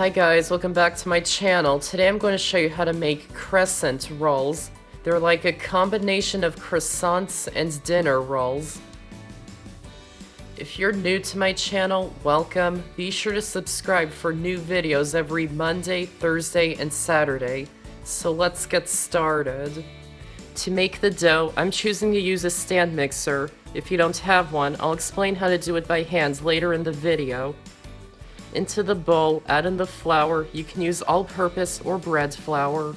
Hi guys, welcome back to my channel. Today I'm going to show you how to make crescent rolls. They're like a combination of croissants and dinner rolls. If you're new to my channel, welcome. Be sure to subscribe for new videos every Monday, Thursday, and Saturday. So let's get started. To make the dough, I'm choosing to use a stand mixer. If you don't have one, I'll explain how to do it by hand later in the video. Into the bowl, add in the flour. You can use all-purpose or bread flour,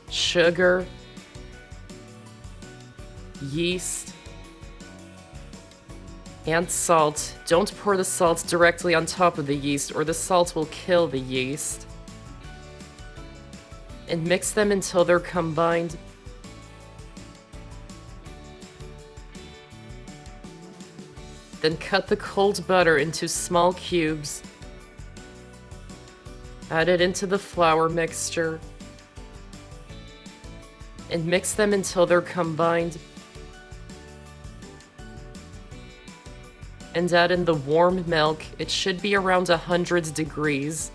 sugar, yeast, and salt. Don't pour the salt directly on top of the yeast or the salt will kill the yeast. And mix them until they're combined. Then cut the cold butter into small cubes. Add it into the flour mixture. And mix them until they're combined. And add in the warm milk. It should be around 100 degrees.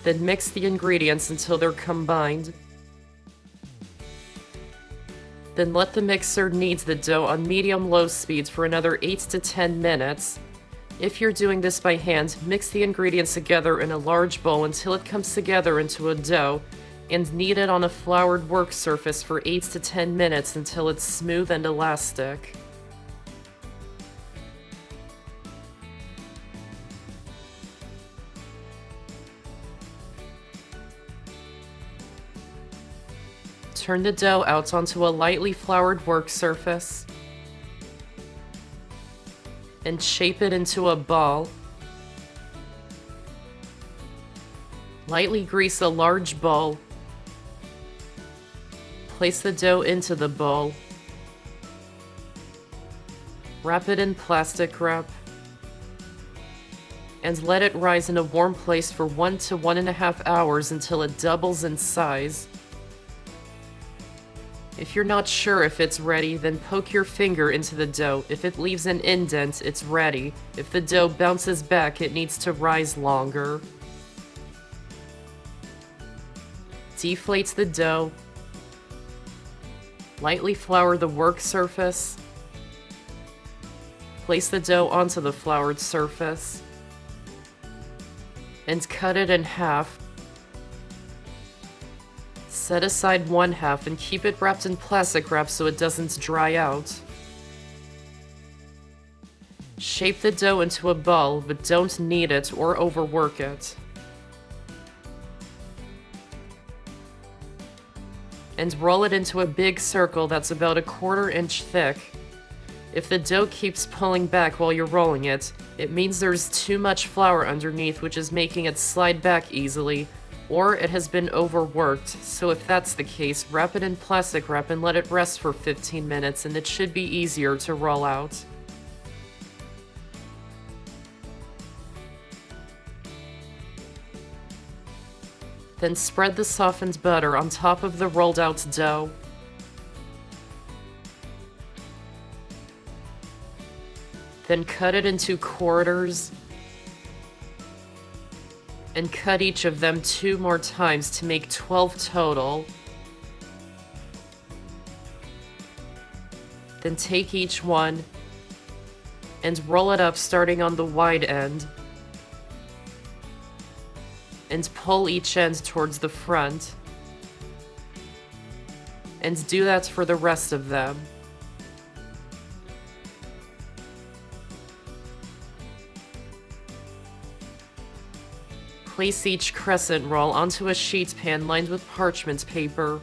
Then mix the ingredients until they're combined. Then let the mixer knead the dough on medium-low speeds for another 8 to 10 minutes. If you're doing this by hand, mix the ingredients together in a large bowl until it comes together into a dough, and knead it on a floured work surface for 8 to 10 minutes until it's smooth and elastic. Turn the dough out onto a lightly floured work surface and shape it into a ball. Lightly grease a large bowl. Place the dough into the bowl. Wrap it in plastic wrap and let it rise in a warm place for 1 to 1.5 hours until it doubles in size. If you're not sure if it's ready, then poke your finger into the dough. If it leaves an indent, it's ready. If the dough bounces back, it needs to rise longer. Deflate the dough. Lightly flour the work surface. Place the dough onto the floured surface. And cut it in half. Set aside one half and keep it wrapped in plastic wrap so it doesn't dry out. Shape the dough into a ball, but don't knead it or overwork it. And roll it into a big circle that's about 1/4 inch thick. If the dough keeps pulling back while you're rolling it, it means there's too much flour underneath, which is making it slide back easily. Or it has been overworked, so if that's the case, wrap it in plastic wrap and let it rest for 15 minutes and it should be easier to roll out. Then spread the softened butter on top of the rolled out dough. Then cut it into quarters. And cut each of them 2 more times to make 12 total. Then take each one and roll it up starting on the wide end. And pull each end towards the front. And do that for the rest of them. Place each crescent roll onto a sheet pan lined with parchment paper.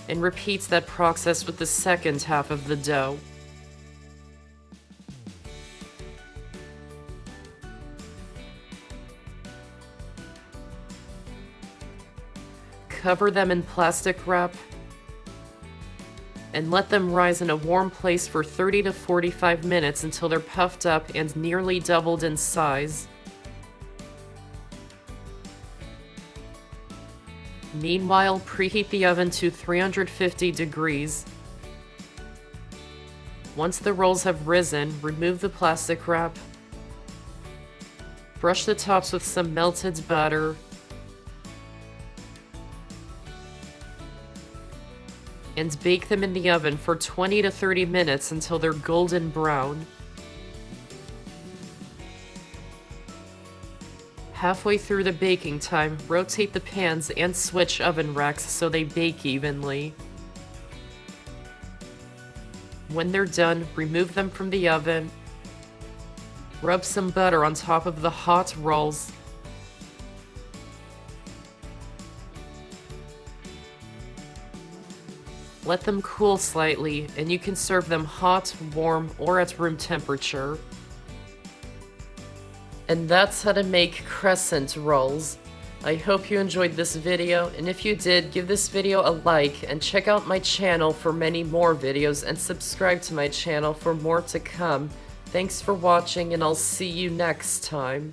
And repeat that process with the second half of the dough. Cover them in plastic wrap and let them rise in a warm place for 30 to 45 minutes until they're puffed up and nearly doubled in size. Meanwhile, preheat the oven to 350 degrees. Once the rolls have risen, remove the plastic wrap. Brush the tops with some melted butter. And bake them in the oven for 20 to 30 minutes until they're golden brown. Halfway through the baking time, rotate the pans and switch oven racks so they bake evenly. When they're done, remove them from the oven. Rub some butter on top of the hot rolls. Let them cool slightly, and you can serve them hot, warm, or at room temperature. And that's how to make crescent rolls. I hope you enjoyed this video, and if you did, give this video a like and check out my channel for many more videos and subscribe to my channel for more to come. Thanks for watching, and I'll see you next time.